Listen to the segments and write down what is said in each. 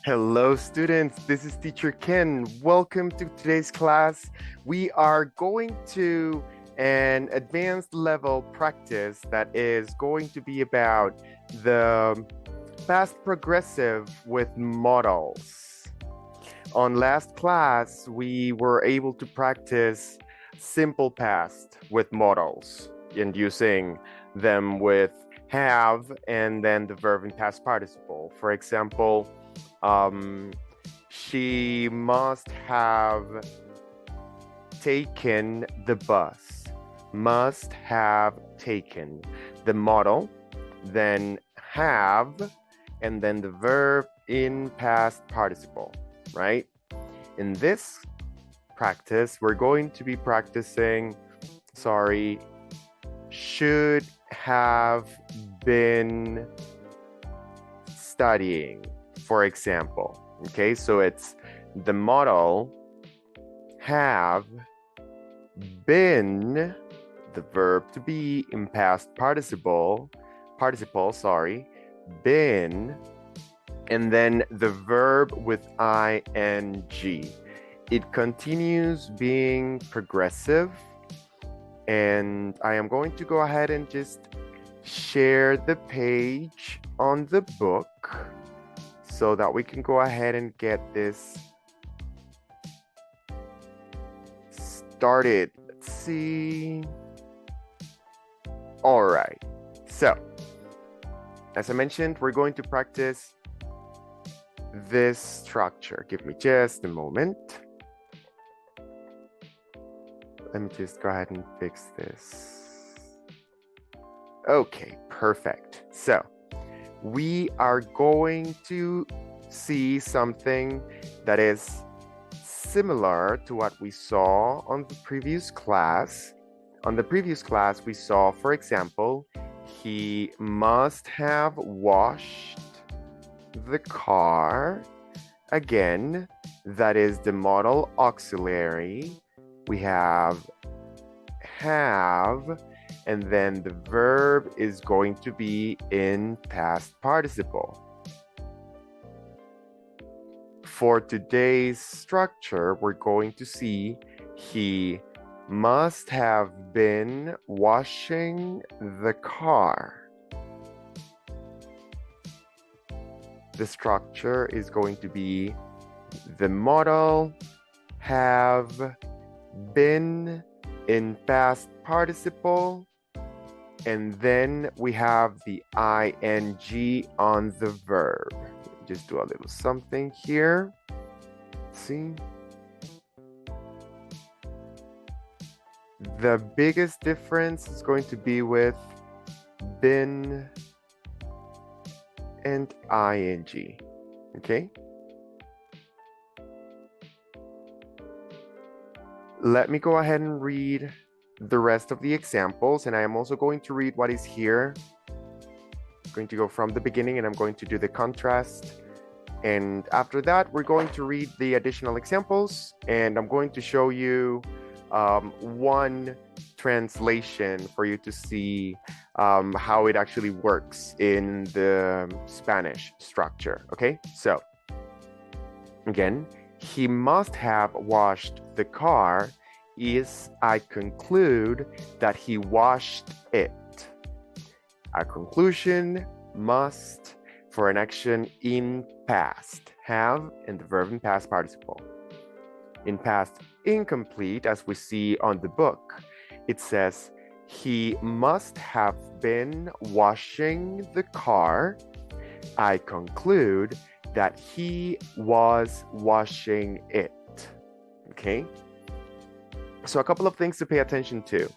Hello, students. This is teacher Ken. Welcome to today's class. We are going to an advanced level practice that is going to be about the past progressive with modals. On last class, we were able to practice simple past with modals and using them with have and then the verb in past participle. For example, she must have taken the bus. Must have taken the modal, then have, and then the verb in past participle, right? In this practice, we're going to be practicing, should have been studying, for example. Okay, so it's the modal have been, the verb to be in past participle, been, and then the verb with ing. It continues being progressive, and I am going to go ahead and just share the page on the book so that we can go ahead and get this started. Let's see. All right. So, as I mentioned, we're going to practice this structure. Give me just a moment. Let me just go ahead and fix this. Okay, perfect. So, we are going to see something that is similar to what we saw on the previous class. On the previous class, we saw, for example, he must have washed the car. Again, that is the modal auxiliary. We have, and then the verb is going to be in past participle. For today's structure, we're going to see he must have been washing the car. The structure is going to be the modal have been in past participle, and then we have the ing on the verb. Just do a little something here. See? The biggest difference is going to be with been and ing. Okay? Let me go ahead and read the rest of the examples, and I am also going to read what is here. I'm going to go from the beginning and I'm going to do the contrast. And after that, we're going to read the additional examples, and I'm going to show you one translation for you to see how it actually works in the Spanish structure, okay? So, again, he must have washed the car is I conclude that he washed it. A conclusion must for an action in past, have and the verb in past participle. In past incomplete, as we see on the book, it says he must have been washing the car. I conclude that he was washing it. Okay? So a couple of things to pay attention to.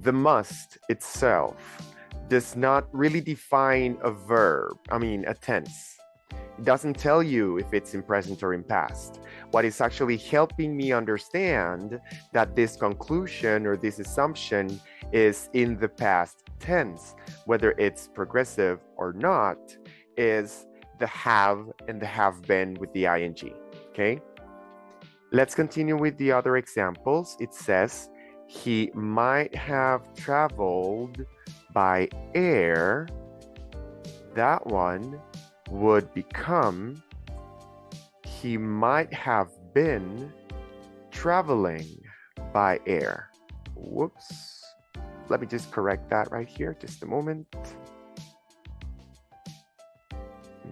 The must itself does not really define a verb, a tense. It doesn't tell you if it's in present or in past. What is actually helping me understand that this conclusion or this assumption is in the past tense, whether it's progressive or not, is the have and the have been with the ing, okay? Let's continue with the other examples. It says, he might have traveled by air. That one would become He might have been traveling by air. Whoops. Let me just correct that right here. Just a moment.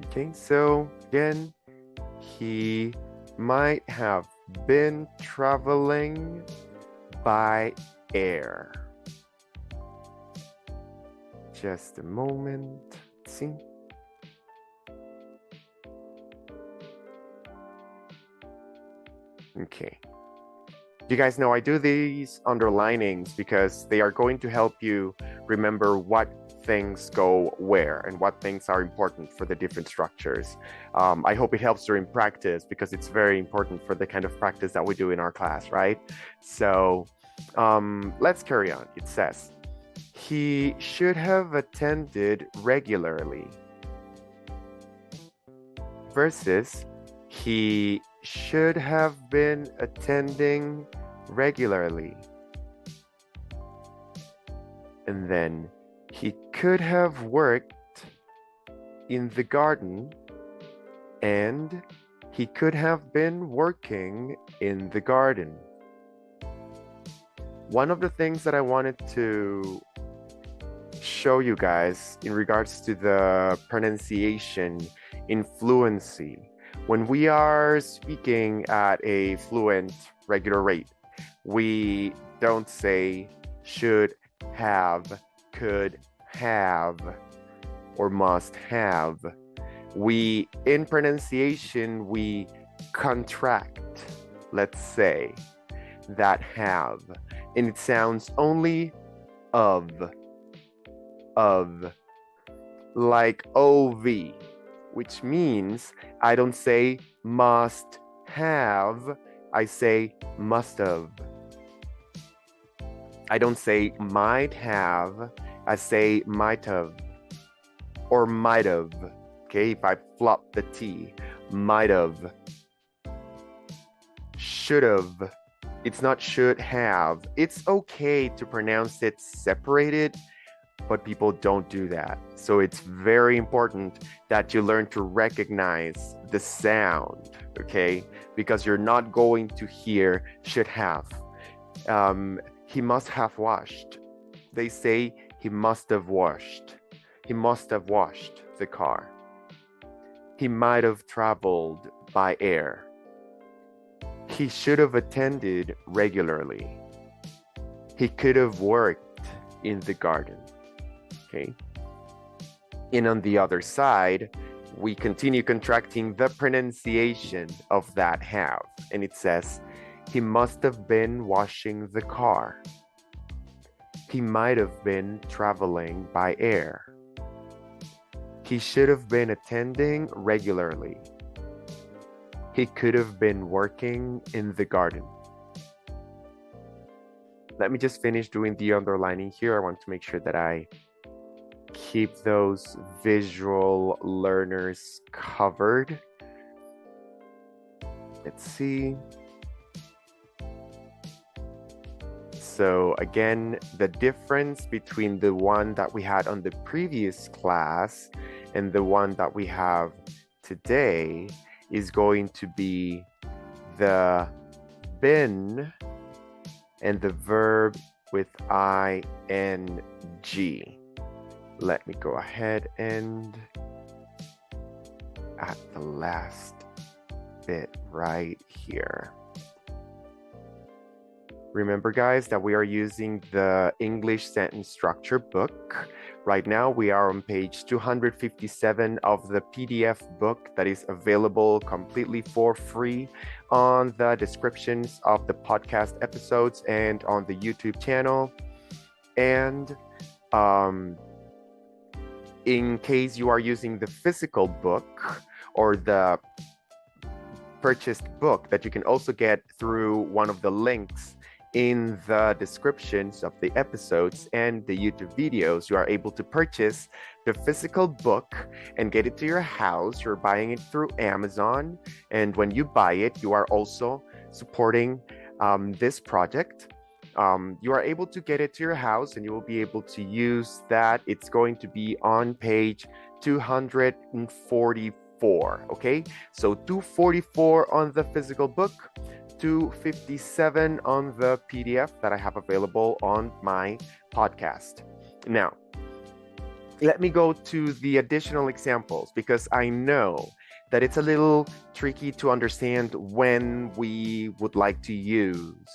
Okay, so again, he might have been traveling by air. Just a moment. Let's see. Okay. You guys know I do these underlinings because they are going to help you remember what things go where and what things are important for the different structures. I hope it helps during practice because it's very important for the kind of practice that we do in our class, right? So let's carry on. It says, he should have attended regularly versus he should have been attending regularly. And then he could have worked in the garden and he could have been working in the garden. One of the things that I wanted to show you guys in regards to the pronunciation in fluency, when we are speaking at a fluent regular rate, we don't say should have, could have, or must have. In pronunciation, we contract, let's say, that have, and it sounds only of, like OV, which means I don't say must have, I say must have. I don't say might have, I say might have, or might have. Okay, if I flop the T, might have. Should have. It's not should have. It's okay to pronounce it separated, but people don't do that. So it's very important that you learn to recognize the sound, okay? Because you're not going to hear should have. He must have washed. They say he must have washed. He must have washed the car. He might have traveled by air. He should have attended regularly. He could have worked in the garden. Okay. And on the other side, we continue contracting the pronunciation of that have. And it says, he must have been washing the car. He might have been traveling by air. He should have been attending regularly. He could have been working in the garden. Let me just finish doing the underlining here. I want to make sure that I keep those visual learners covered. Let's see. So again, the difference between the one that we had on the previous class and the one that we have today is going to be the been and the verb with ing. Let me go ahead and at the last bit right here. Remember, guys, that we are using the English sentence structure book. Right now, we are on page 257 of the PDF book that is available completely for free on the descriptions of the podcast episodes and on the YouTube channel. And in case you are using the physical book or the purchased book that you can also get through one of the links in the descriptions of the episodes and the YouTube videos, you are able to purchase the physical book and get it to your house. You're buying it through Amazon. And when you buy it, you are also supporting this project. You are able to get it to your house and you will be able to use that. It's going to be on page 244 244, okay? So 244 on the physical book, 257 on the PDF that I have available on my podcast. Now, let me go to the additional examples because I know that it's a little tricky to understand when we would like to use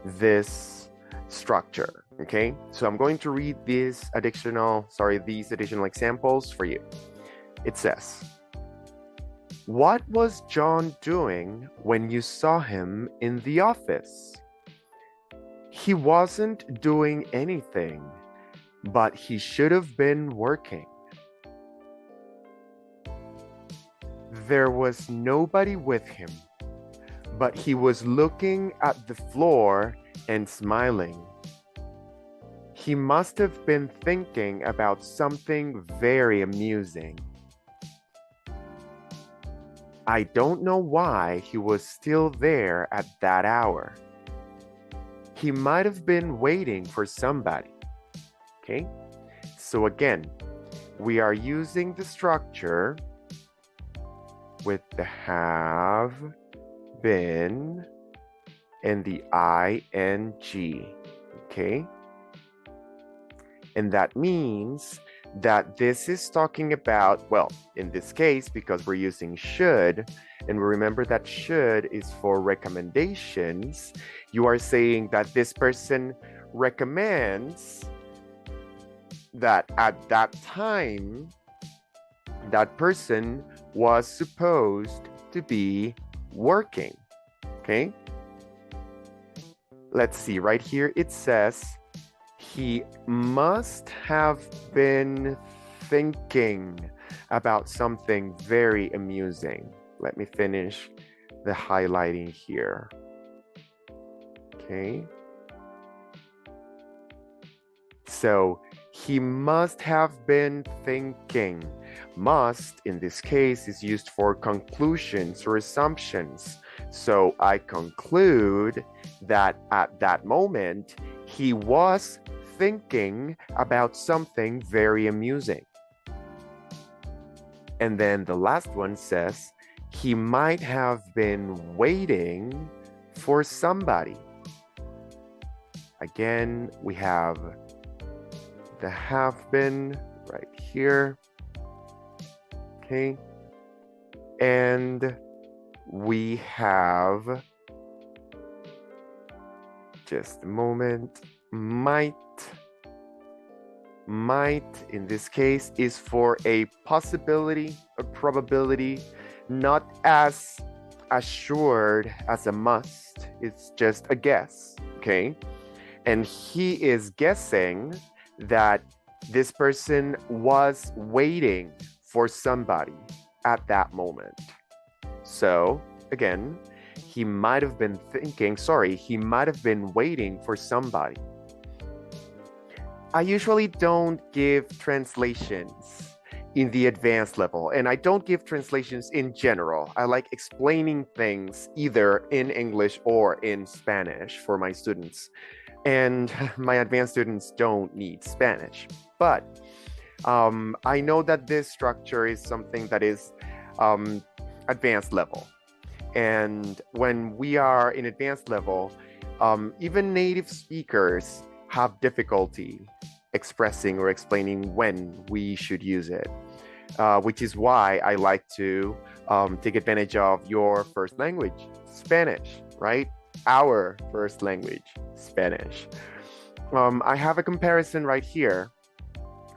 this structure, okay? So I'm going to read these additional examples for you. It says, what was John doing when you saw him in the office? He wasn't doing anything, but he should have been working. There was nobody with him, but he was looking at the floor and smiling. He must have been thinking about something very amusing. I don't know why he was still there at that hour. He might have been waiting for somebody. Okay, so again, we are using the structure with the have been and the ing, okay? And that means that this is talking about, well, in this case, because we're using should, and remember that should is for recommendations, you are saying that this person recommends that at that time, that person was supposed to be working, okay? Let's see, right here it says, he must have been thinking about something very amusing. Let me finish the highlighting here, okay? So, he must have been thinking. Must, in this case, is used for conclusions or assumptions. So I conclude that at that moment, he was thinking about something very amusing. And then the last one says, he might have been waiting for somebody. Again, we have the have been right here, okay? And we have, just a moment, might in this case is for a possibility, a probability, not as assured as a must. It's just a guess, okay? And he is guessing that this person was waiting for somebody at that moment. So again, he might have been waiting for somebody. I usually don't give translations in the advanced level, and I don't give translations in general. I like explaining things either in English or in Spanish for my students. And my advanced students don't need Spanish. But I know that this structure is something that is advanced level. And when we are in advanced level, even native speakers have difficulty expressing or explaining when we should use it, which is why I like to take advantage of your first language, Spanish, right? Our first language, Spanish. I have a comparison right here.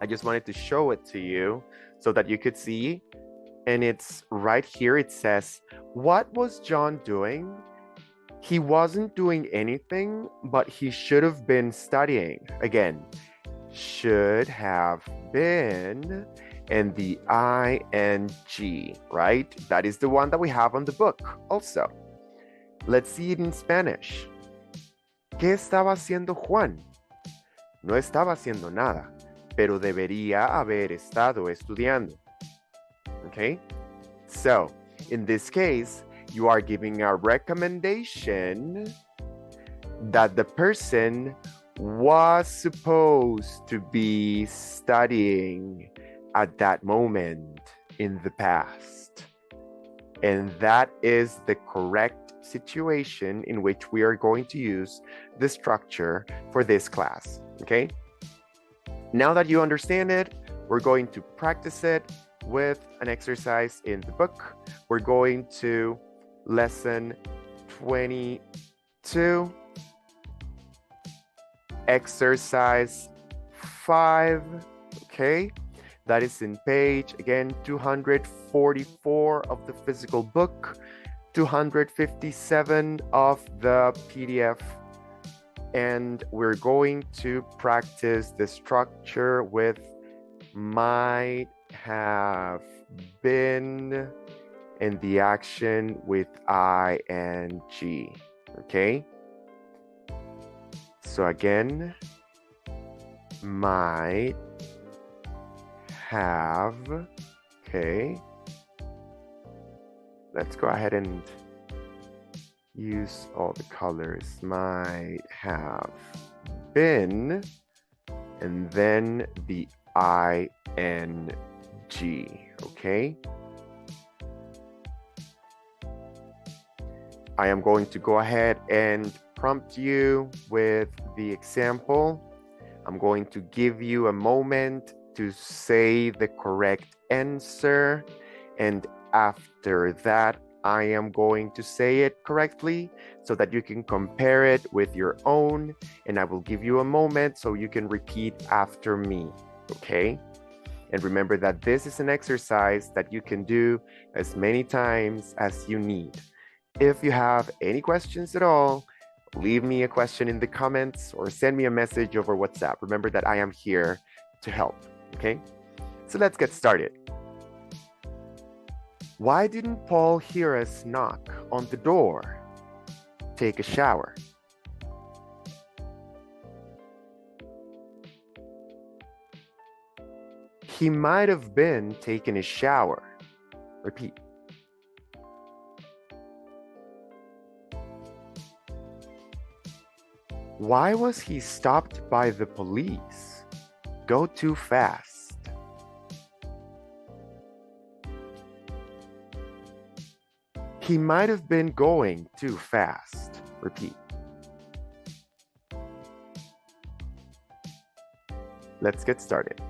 I just wanted to show it to you so that you could see. And it's right here. It says, what was John doing? He wasn't doing anything, but he should have been studying. Again, should have been and the ing, right? That is the one that we have on the book also. Let's see it in Spanish. ¿Qué estaba haciendo Juan? No estaba haciendo nada, pero debería haber estado estudiando. Okay? So, in this case, you are giving a recommendation that the person was supposed to be studying at that moment in the past. And that is the correct situation in which we are going to use the structure for this class, okay? Now that you understand it, we're going to practice it with an exercise in the book. We're going to lesson 22, exercise 5, okay? That is in page, again, 244 of the physical book, 257 of the PDF. And we're going to practice the structure with might have been and the action with ing, okay? So again, might have, okay? Let's go ahead and use all the colors. Might have been, and then the ing, okay? I am going to go ahead and prompt you with the example. I'm going to give you a moment to say the correct answer, and after that, I am going to say it correctly so that you can compare it with your own, and I will give you a moment so you can repeat after me, okay? And remember that this is an exercise that you can do as many times as you need. If you have any questions at all, leave me a question in the comments or send me a message over WhatsApp. Remember that I am here to help, okay? So let's get started. Why didn't Paul hear us knock on the door? Take a shower. He might have been taking a shower. Repeat. Why was he stopped by the police? Go too fast. He might have been going too fast. Repeat. Let's get started.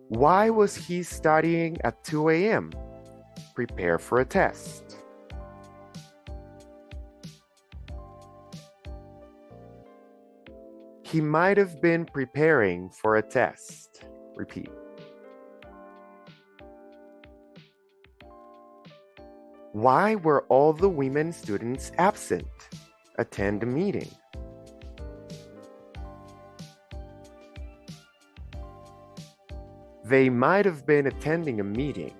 Why was he studying at 2 a.m.? Prepare for a test. He might have been preparing for a test. Repeat. Why were all the women students absent? Attend a meeting. They might have been attending a meeting.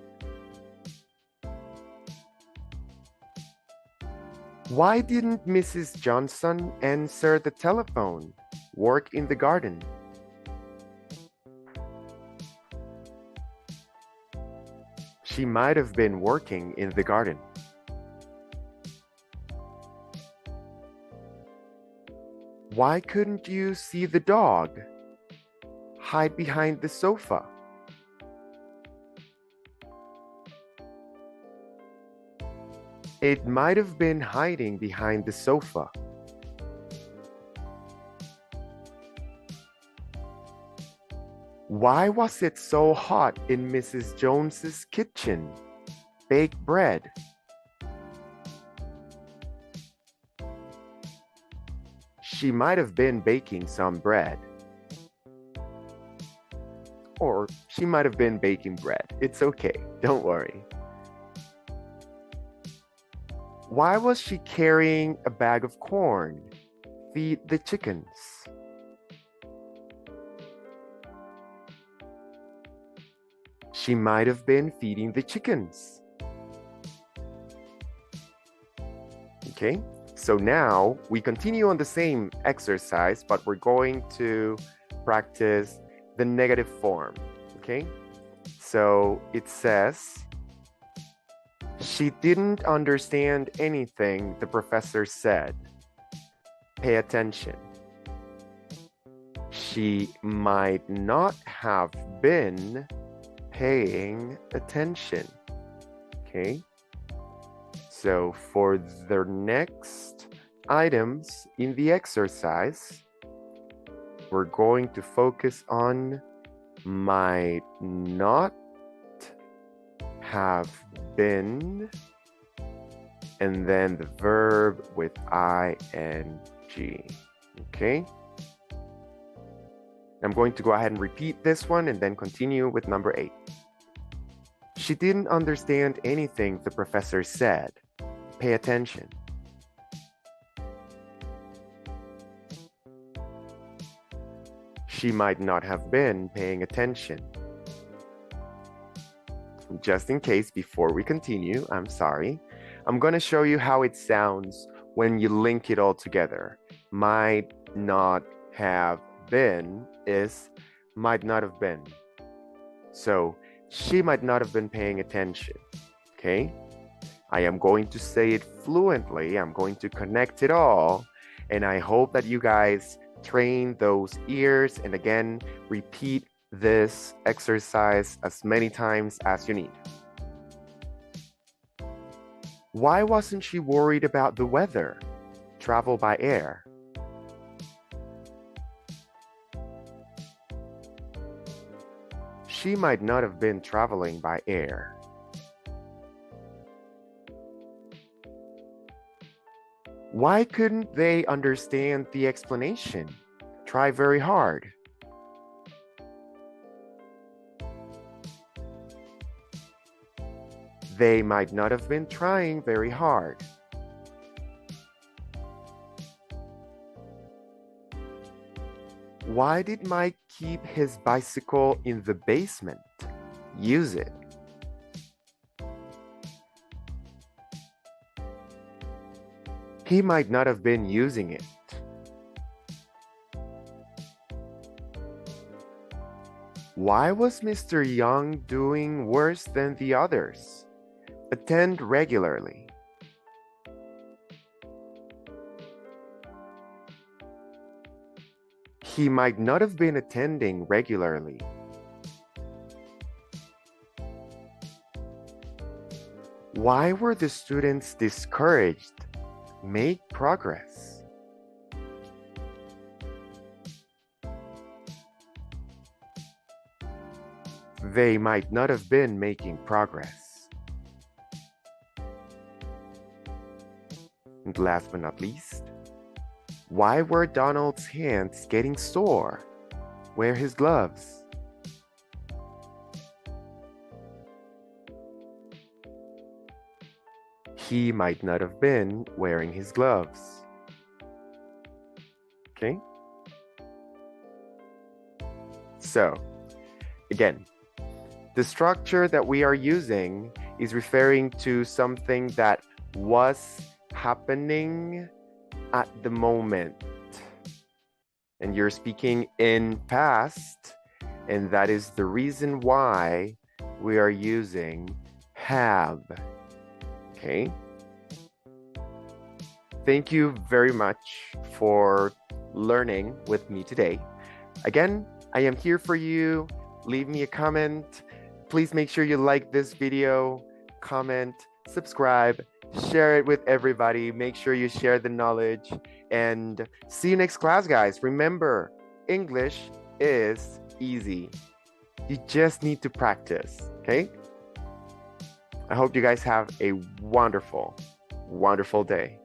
Why didn't Mrs. Johnson answer the telephone? Work in the garden. She might have been working in the garden. Why couldn't you see the dog? Hide behind the sofa. It might have been hiding behind the sofa. Why was it so hot in Mrs. Jones's kitchen? Bake bread. She might have been baking some bread. Or she might have been baking bread. It's okay, don't worry. Why was she carrying a bag of corn? Feed the chickens. She might have been feeding the chickens. Okay, so now we continue on the same exercise, but we're going to practice the negative form, okay? So it says, she didn't understand anything the professor said. Pay attention. She might not have been paying attention, okay? So for the next items in the exercise, we're going to focus on might not have been, and then the verb with ing. Okay? I'm going to go ahead and repeat this one and then continue with number 8. She didn't understand anything the professor said. Pay attention. She might not have been paying attention. Just in case, before we continue, I'm sorry, I'm going to show you how it sounds when you link it all together. Might not have been is might not have been. So she might not have been paying attention. Okay? I am going to say it fluently. I'm going to connect it all. And I hope that you guys train those ears and again, repeat this exercise as many times as you need. Why wasn't she worried about the weather? Travel by air. She might not have been traveling by air. Why couldn't they understand the explanation? Try very hard. They might not have been trying very hard. Why did Mike keep his bicycle in the basement? Use it. He might not have been using it. Why was Mr. Young doing worse than the others? Attend regularly. He might not have been attending regularly. Why were the students discouraged? Make progress. They might not have been making progress. And last but not least, why were Donald's hands getting sore? Wear his gloves. He might not have been wearing his gloves. Okay? So, again, the structure that we are using is referring to something that was happening at the moment. And you're speaking in past, and that is the reason why we are using have. Okay? Thank you very much for learning with me today. Again, I am here for you. Leave me a comment. Please make sure you like this video, comment, subscribe, share it with everybody. Make sure you share the knowledge, and see you next class, guys. Remember, English is easy. You just need to practice, okay? I hope you guys have a wonderful, wonderful day.